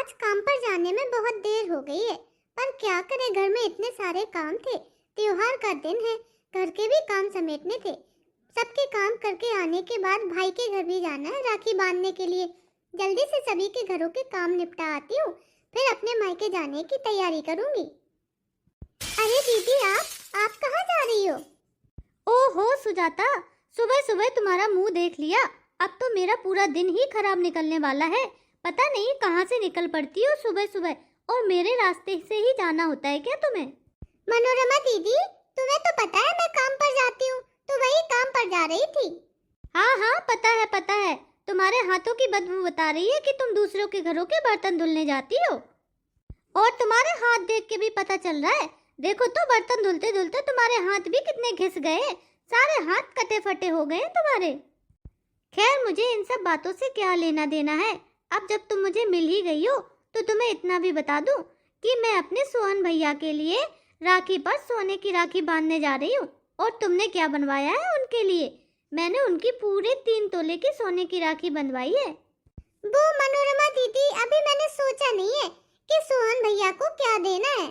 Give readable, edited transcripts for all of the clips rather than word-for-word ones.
आज काम पर जाने में बहुत देर हो गई है, पर क्या करे, घर में इतने सारे काम थे। त्योहार का दिन है, घर के भी काम समेटने थे। सबके काम करके आने के बाद भाई के घर भी जाना है राखी बांधने के लिए। जल्दी से सभी के घरों के काम निपटा आती हूँ, फिर अपने मायके जाने की तैयारी करूंगी। अरे दीदी, आप कहाँ जा रही हो? ओहो सुजाता, सुबह सुबह तुम्हारा मुंह देख लिया। अब तो मेरा पूरा दिन ही खराब निकलने वाला है। पता नहीं कहाँ से निकल पड़ती हो सुबह सुबह, और मेरे रास्ते से ही जाना होता है क्या तुम्हें? मनोरमा दीदी, तुम्हें तो पता है मैं काम पर जाती हूँ, तो वही काम पर जा रही थी। हाँ हाँ, पता है। तुम्हारे हाथों की बदबू बता रही है कि तुम दूसरों के घरों के बर्तन धुलने जाती हो। और तुम्हारे हाथ देख के भी पता चल रहा है। देखो तो, बर्तन धुलते धुलते तुम्हारे हाथ भी कितने घिस गए, सारे हाथ कटे फटे हो गए तुम्हारे। खैर, मुझे इन सब बातों से क्या लेना देना है। अब जब तुम मुझे मिल ही गई हो तो तुम्हें इतना भी बता दूं कि मैं अपने सोहन भैया के लिए राखी पर सोने की राखी बांधने जा रही हूँ। और तुमने क्या बनवाया है उनके लिए? मैंने उनकी पूरे 3 तोले की सोने की राखी बनवाई है। वो मनोरमा दीदी, अभी मैंने सोचा नहीं है कि सोहन भैया को क्या देना है।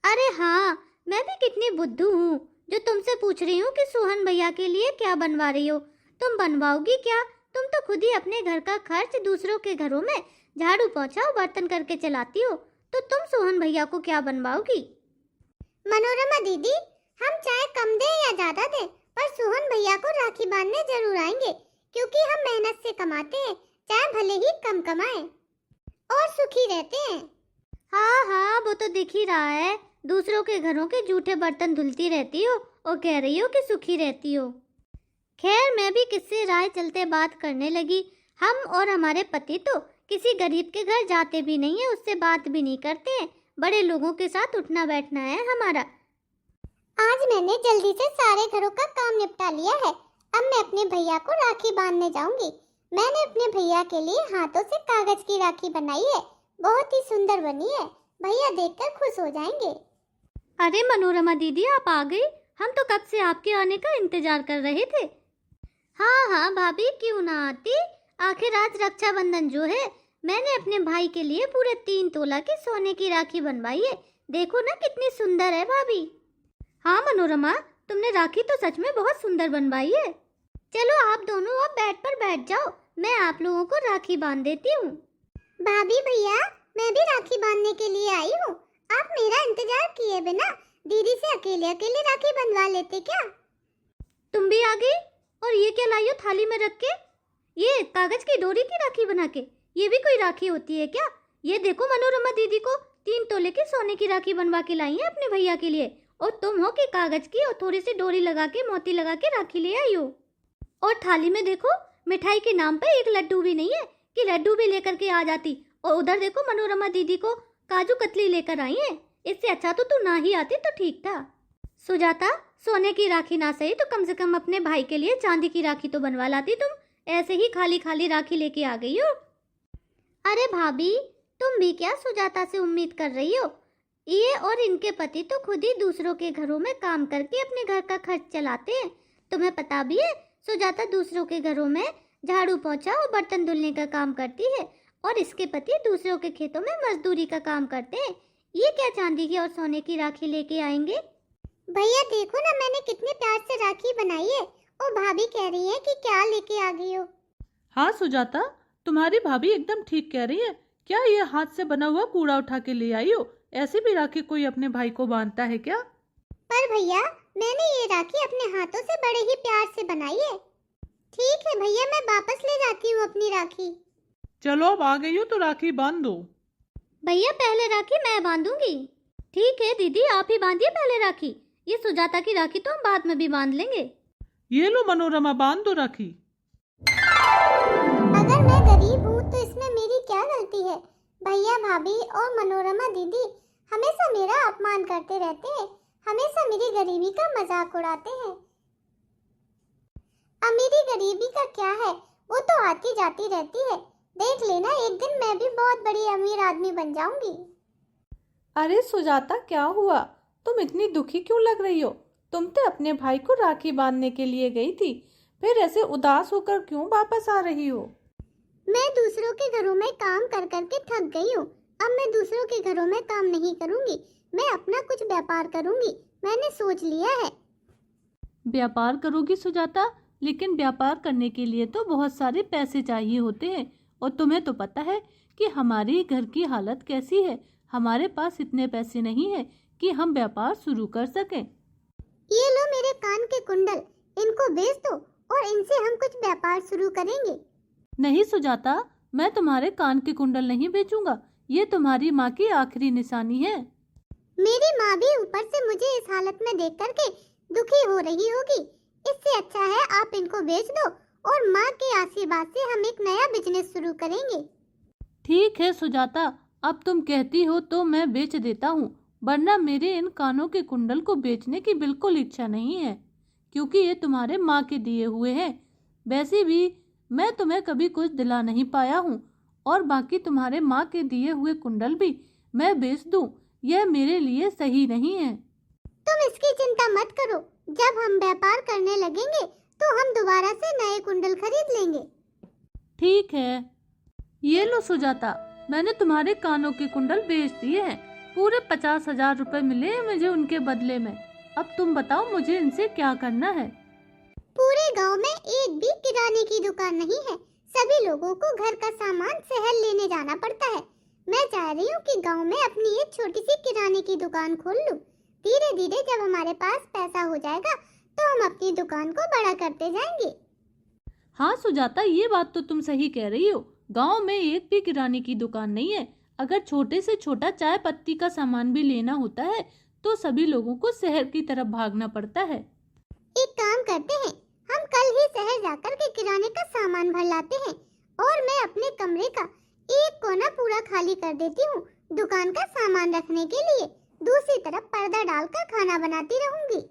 अरे हाँ, मैं भी कितनी बुद्धू हूँ जो तुमसे पूछ रही हूँ कि सोहन भैया के लिए क्या बनवा रही हो। तुम बनवाओगी क्या? तुम तो खुद ही अपने घर का खर्च दूसरों के घरों में झाड़ू पोछा बर्तन करके चलाती हो, तो तुम सोहन भैया को क्या बनवाओगी? मनोरमा दीदी, हम चाहे कम दे या ज्यादा दे, पर सोहन भैया को राखी बांधने जरूर आएंगे, क्योंकि हम मेहनत से कमाते हैं, चाहे भले ही कम कमाएं, और सुखी रहते हैं। हाँ, वो तो दिख ही रहा है। दूसरों के घरों के जूठे बर्तन धुलती रहती हो और कह रही हो कि सुखी रहती हो। खैर, मैं भी किससे राय चलते बात करने लगी। हम और हमारे पति तो किसी गरीब के घर जाते भी नहीं है, उससे बात भी नहीं करते हैं। बड़े लोगों के साथ उठना बैठना है हमारा। आज मैंने जल्दी से सारे घरों का काम निपटा लिया है। अब मैं अपने भैया को राखी बांधने जाऊंगी। मैंने अपने भैया के लिए हाथों से कागज की राखी बनाई है, बहुत ही सुंदर बनी है। भैया देखकर खुश हो जाएंगे। अरे मनोरमा दीदी, आप आ गई। हम तो कब से आपके आने का इंतजार कर रहे थे। हाँ भाभी, क्यों ना आती। आखिर आज रक्षाबंधन जो है, मैंने अपने भाई के लिए पूरे 3 तोला की सोने की राखी बनवाई है। देखो ना कितनी सुंदर है भाभी। हाँ मनोरमा, तुमने राखी तो सच में बहुत सुंदर बनवाई है। चलो आप दोनों अब बेड पर बैठ जाओ, मैं आप लोगों को राखी बांध देती हूँ। भाभी भैया, मैं भी राखी बांधने के लिए आई हूँ। आप मेरा इंतजार किए बिना दीदी से अकेले अकेले राखी बंधवा लेते क्या? तुम भी आ गई, और ये क्या लाई हो थाली में रख के? ये कागज की डोरी की राखी बना के, ये भी कोई राखी होती है क्या? ये देखो, मनोरमा दीदी को 3 तोले की सोने की राखी बनवा के लाई है अपने भैया के लिए, और तुम हो कि कागज की और थोड़ी सी डोरी लगा के मोती लगा के राखी ले आई हो। और थाली में देखो, मिठाई के नाम पे एक लड्डू भी नहीं है कि लड्डू भी लेकर के आ जाती। और उधर देखो, मनोरमा दीदी को काजू कतली लेकर आई है। इससे अच्छा तो तू ना ही आती तो ठीक था। सुजाता, सोने की राखी ना सही तो कम से कम अपने भाई के लिए चांदी की राखी तो बनवा लाती। तुम ऐसे ही खाली खाली राखी लेके आ गई हो। अरे भाभी, तुम भी क्या सुजाता से उम्मीद कर रही हो? ये और इनके पति तो खुद ही दूसरों के घरों में काम करके अपने घर का खर्च चलाते हैं। तुम्हें पता भी है, सुजाता दूसरों के घरों में झाड़ू पोछा और बर्तन धुलने का काम करती है, और इसके पति दूसरों के खेतों में मजदूरी का काम करते हैं। ये क्या चांदी की और सोने की राखी लेके आएंगे? भैया देखो ना, मैंने कितने प्यार से राखी बनाई है, और भाभी कह रही है कि क्या लेके आ गई हो। हाँ सुजाता, तुम्हारी भाभी एकदम ठीक कह रही है। क्या ये हाथ से बना हुआ कूड़ा उठा के ले आई हो? ऐसी भी राखी कोई अपने भाई को बांधता है क्या? पर भैया, मैंने ये राखी अपने हाथों से बड़े ही प्यार से बनाई है। ठीक है भैया, मैं वापस ले जाती हूँ अपनी राखी। चलो, अब आ गई हो तो राखी बांध दो। भैया, पहले राखी मैं बांधूंगी। ठीक है दीदी, आप ही बांधिए पहले राखी। ये सुजाता की राखी तो हम बाद में भी बांध लेंगे। ये लो मनोरमा, बांध दो राखी। अगर मैं गरीब हूँ तो इसमें मेरी क्या गलती है? भैया भाभी और मनोरमा दीदी हमेशा मेरा अपमान करते रहते हैं, हमेशा मेरी गरीबी का मजाक उड़ाते हैं। अमीरी गरीबी का क्या है, वो तो आती जाती रहती है। देख लेना, एक दिन मैं भी बहुत बड़ी अमीर आदमी बन जाऊंगी। अरे सुजाता, क्या हुआ? तुम इतनी दुखी क्यों लग रही हो? तुम तो अपने भाई को राखी बांधने के लिए गई थी, फिर ऐसे उदास होकर क्यों वापस आ रही हो? मैं दूसरों के घरों में काम कर करके थक गई हूँ। अब मैं दूसरों के घरों में काम नहीं करूँगी, मैं अपना कुछ व्यापार करूँगी, मैंने सोच लिया है। व्यापार करोगी सुजाता? लेकिन व्यापार करने के लिए तो बहुत सारे पैसे चाहिए होते हैं, और तुम्हें तो पता है कि हमारी घर की हालत कैसी है। हमारे पास इतने पैसे नहीं है कि हम व्यापार शुरू कर सकें। ये लो मेरे कान के कुंडल, इनको बेच दो और इनसे हम कुछ व्यापार शुरू करेंगे। नहीं सुजाता, मैं तुम्हारे कान के कुंडल नहीं बेचूंगा। ये तुम्हारी माँ की आखिरी निशानी है। मेरी माँ भी ऊपर से मुझे इस हालत में देख करके दुखी हो रही होगी। इससे अच्छा है आप इनको बेच दो और माँ के आशीर्वाद से हम एक नया बिजनेस शुरू करेंगे। ठीक है सुजाता, अब तुम कहती हो तो मैं बेच देता हूँ, वरना मेरे इन कानों के कुंडल को बेचने की बिल्कुल इच्छा नहीं है, क्योंकि ये तुम्हारे माँ के दिए हुए हैं। वैसे भी मैं तुम्हें कभी कुछ दिला नहीं पाया हूँ, और बाकी तुम्हारे माँ के दिए हुए कुंडल भी मैं बेच दूँ, यह मेरे लिए सही नहीं है। तुम इसकी चिंता मत करो, जब हम व्यापार करने लगेंगे तो हम दोबारा से नए कुंडल खरीद लेंगे। ठीक है, ये लो सुजाता, मैंने तुम्हारे कानों के कुंडल बेच दिए हैं। पूरे 50,000 रुपए मिले हैं मुझे उनके बदले में। अब तुम बताओ मुझे इनसे क्या करना है। पूरे गांव में एक भी किराने की दुकान नहीं है, सभी लोगों को घर का सामान शहर लेने जाना पड़ता है। मैं चाह रही हूँ कि गांव में अपनी एक छोटी सी किराने की दुकान खोल लूँ। धीरे धीरे जब हमारे पास पैसा हो जाएगा तो हम अपनी दुकान को बड़ा करते जाएंगे। हाँ सुजाता, ये बात तो तुम सही कह रही हो। गांव में एक भी किराने की दुकान नहीं है। अगर छोटे से छोटा चाय पत्ती का सामान भी लेना होता है तो सभी लोगों को शहर की तरफ भागना पड़ता है। एक काम करते हैं, हम कल ही शहर जाकर के किराने का सामान भर लाते हैं और मैं अपने कमरे का एक कोना पूरा खाली कर देती हूँ दुकान का सामान रखने के लिए। दूसरी तरफ पर्दा डालकर खाना बनाती रहूंगी।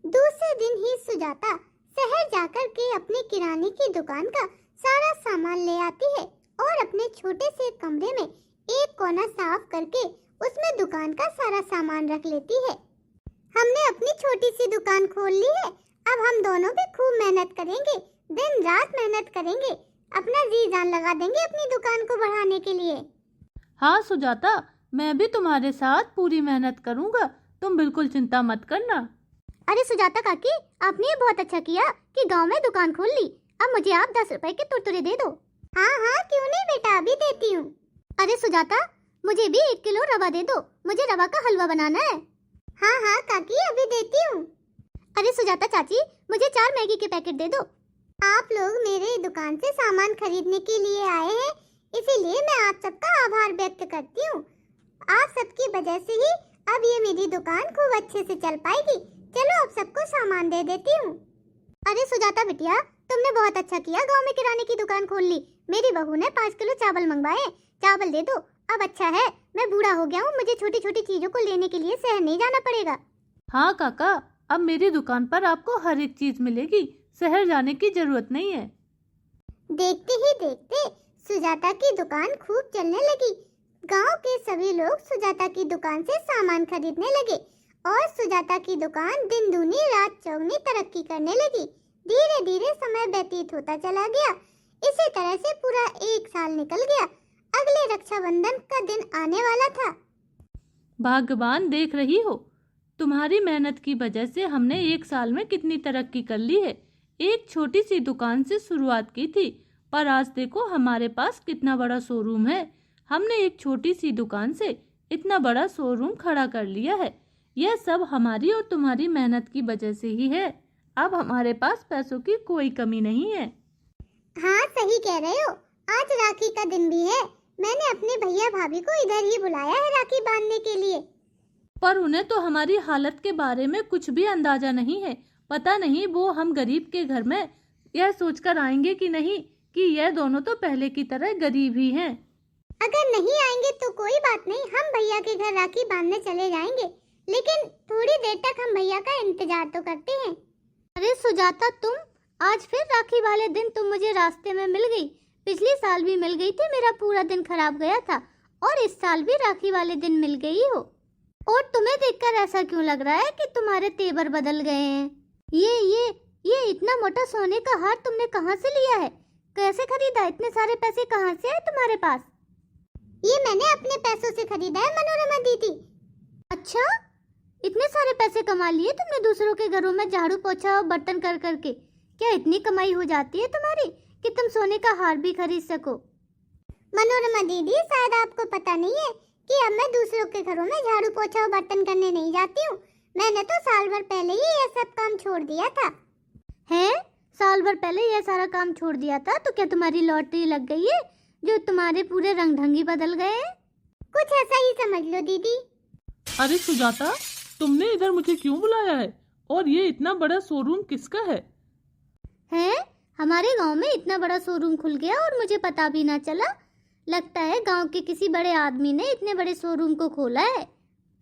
दूसरे दिन ही सुजाता शहर जाकर के अपने किराने की दुकान का सारा सामान ले आती है और अपने छोटे से कमरे में एक कोना साफ करके उसमें दुकान का सारा सामान रख लेती है। हमने अपनी छोटी सी दुकान खोल ली है, अब हम दोनों भी खूब मेहनत करेंगे, दिन रात मेहनत करेंगे, अपना जी जान लगा देंगे अपनी दुकान को बढ़ाने के लिए। हाँ सुजाता, मैं भी तुम्हारे साथ पूरी मेहनत करूँगा, तुम बिल्कुल चिंता मत करना। अरे सुजाता काकी, आपने ये बहुत अच्छा किया कि गांव में दुकान खोल ली। अब मुझे आप 10 रुपए के तुरतुरे दे दो। हाँ हाँ क्यों नहीं बेटा, अभी देती हूँ। अरे सुजाता, मुझे भी 1 किलो रवा दे दो, मुझे रवा का हलवा बनाना है। हाँ हाँ काकी, अभी देती हूँ। अरे सुजाता चाची, मुझे 4 मैगी के पैकेट दे दो। आप लोग मेरे दुकान से सामान खरीदने के लिए आए हैं, इसीलिए मैं आप सबका आभार व्यक्त करती हूँ। आप सबकी वजह से ही अब ये मेरी दुकान खूब अच्छे से चल पाएगी। चलो अब सबको सामान दे देती हूँ। अरे सुजाता बिटिया, तुमने बहुत अच्छा किया, गांव में किराने की दुकान खोल ली। मेरी बहू ने 5 किलो चावल मंगवाए, चावल दे दो। अब अच्छा है, मैं बूढ़ा हो गया हूँ, मुझे छोटी छोटी चीजों को लेने के लिए शहर नहीं जाना पड़ेगा। हाँ काका, अब मेरी दुकान पर आपको हर एक चीज मिलेगी, शहर जाने की जरूरत नहीं है। देखते ही देखते सुजाता की दुकान खूब चलने लगी। गांव के सभी लोग सुजाता की दुकान से सामान खरीदने लगे और सुजाता की दुकान दिन दूनी रात चौगनी तरक्की करने लगी। धीरे धीरे समय व्यतीत होता चला गया। इसी तरह से पूरा 1 साल निकल गया। अगले रक्षाबंधन का दिन आने वाला था। भगवान देख रही हो, तुम्हारी मेहनत की वजह से हमने 1 साल में कितनी तरक्की कर ली है। एक छोटी सी दुकान से शुरुआत की थी, पर आज देखो हमारे पास कितना बड़ा शोरूम है। हमने एक छोटी सी दुकान से इतना बड़ा शोरूम खड़ा कर लिया है। यह सब हमारी और तुम्हारी मेहनत की वजह से ही है। अब हमारे पास पैसों की कोई कमी नहीं है। हाँ सही कह रहे हो, आज राखी का दिन भी है। मैंने अपने भैया भाभी को इधर ही बुलाया है राखी बांधने के लिए। पर उन्हें तो हमारी हालत के बारे में कुछ भी अंदाजा नहीं है। पता नहीं वो हम गरीब के घर में यह सोचकर आएंगे कि नहीं कि यह दोनों तो पहले की तरह गरीब ही हैं। अगर नहीं आएंगे तो कोई बात नहीं, हम भैया के घर राखी बांधने चले जाएंगे, लेकिन थोड़ी देर तक हम भैया का इंतजार तो करते हैं। अरे सुजाता, तुम आज फिर राखी वाले दिन तुम मुझे रास्ते में मिल गई। पिछले साल भी मिल गई थी, मेरा पूरा दिन खराब गया था, और इस साल भी राखी वाले दिन मिल गई हो। और तुम्हें देखकर ऐसा क्यों लग रहा है कि तुम्हारे तेवर बदल गए हैं? ये इतना मोटा सोने का हार तुमने कहाँ से लिया है? कैसे खरीदा? इतने सारे पैसे कहाँ से आए तुम्हारे पास? ये मैंने अपने पैसों से खरीदा है मनोरमा दीदी। अच्छा, इतने सारे पैसे कमा लिए तुमने दूसरों के घरों में झाड़ू पोछा और बर्तन कर करके। क्या इतनी कमाई हो जाती है तुम्हारी कि तुम सोने का हार भी खरीद सको? मनोरमा दीदी, शायद आपको पता नहीं है कि अब मैं दूसरों के घरों में झाड़ू पोछा और बर्तन करने नहीं जाती हूँ। मैंने तो साल भर पहले ही ये सब काम छोड़ दिया था। है? साल भर पहले यह सारा काम छोड़ दिया था? तो क्या तुम्हारी लॉटरी लग गई है जो तुम्हारे पूरे रंग ढंग ही बदल गए हैं? कुछ ऐसा ही समझ लो दीदी। अरे सुजाता, तुमने इधर मुझे क्यों बुलाया है? और ये इतना बड़ा शोरूम किसका है? हैं? हमारे गांव में इतना बड़ा शोरूम खुल गया और मुझे पता भी ना चला। लगता है गांव के किसी बड़े आदमी ने इतने बड़े शोरूम को खोला है।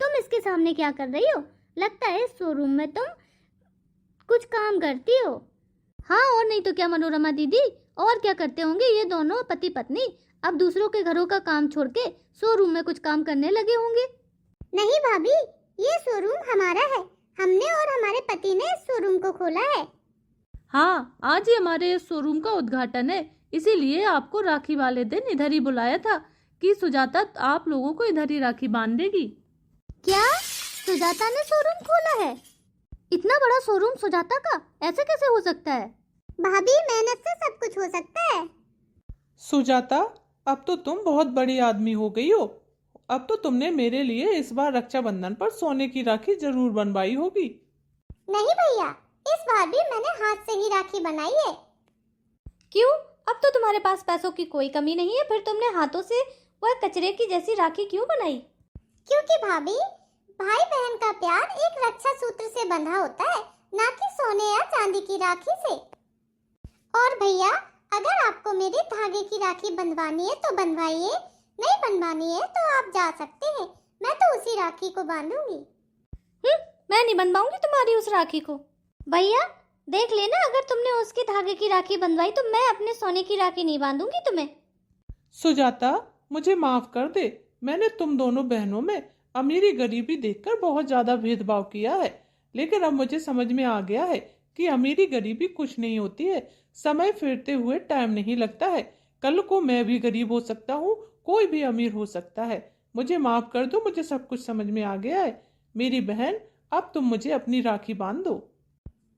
तुम इसके सामने क्या कर रही हो? लगता है इस शोरूम में तुम कुछ काम करती हो। हाँ, और नहीं तो क्या मनोरमा दीदी, और क्या करते होंगे ये दोनों पति पत्नी? अब दूसरों के घरों का काम छोड़ के शोरूम में कुछ काम करने लगे होंगे। नहीं भाभी, ये शोरूम हमारा है। हमने और हमारे पति ने इस शोरूम को खोला है। हाँ, आज ही हमारे इस शोरूम का उद्घाटन है, इसीलिए आपको राखी वाले दिन इधर ही बुलाया था कि सुजाता आप लोगों को इधर ही राखी बांध देगी। क्या सुजाता ने शोरूम खोला है? इतना बड़ा शोरूम सुजाता का? ऐसे कैसे हो सकता है? भाभी, मेहनत से सब कुछ हो सकता है। सुजाता, अब तो तुम बहुत बड़ी आदमी हो गई हो। अब तो तुमने मेरे लिए इस बार रक्षाबंधन पर सोने की राखी जरूर बनवाई होगी। नहीं भैया, इस बार भी मैंने हाथ से ही राखी बनाई है। क्यों? अब तो तुम्हारे पास पैसों की कोई कमी नहीं है, फिर तुमने हाथों से वह कचरे की जैसी राखी क्यों बनाई? क्योंकि भाभी, भाई बहन का प्यार एक रक्षा सूत्र से बंधा होता है, ना कि सोने या चांदी की राखी से। और भैया, अगर आपको मेरी धागे की राखी बंधवानी है तो बनवाइए, नहीं बनवानी है तो आप जा सकते हैं। मैं तो उसी राखी को बांधूंगी। मैं नहीं बनवाऊंगी तुम्हारी उस राखी को। भैया देख लेना, अगर तुमने उसकी धागे की राखी बंधवाई तो मैं अपने सोने की राखी नहीं बांधूंगी तुम्हें। सुजाता, मुझे माफ कर दे। मैंने तुम दोनों बहनों में अमीरी गरीबी देखकर बहुत ज्यादा भेदभाव किया है, लेकिन अब मुझे समझ में आ गया है कि अमीरी गरीबी कुछ नहीं होती है। समय फेरते हुए टाइम नहीं लगता है। कल को मैं भी गरीब हो सकता हूँ, कोई भी अमीर हो सकता है। मुझे माफ कर दो, मुझे सब कुछ समझ में आ गया है। मेरी बहन, अब तुम मुझे अपनी राखी बांध दो।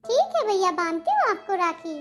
ठीक है भैया, बांधती हूँ आपको राखी।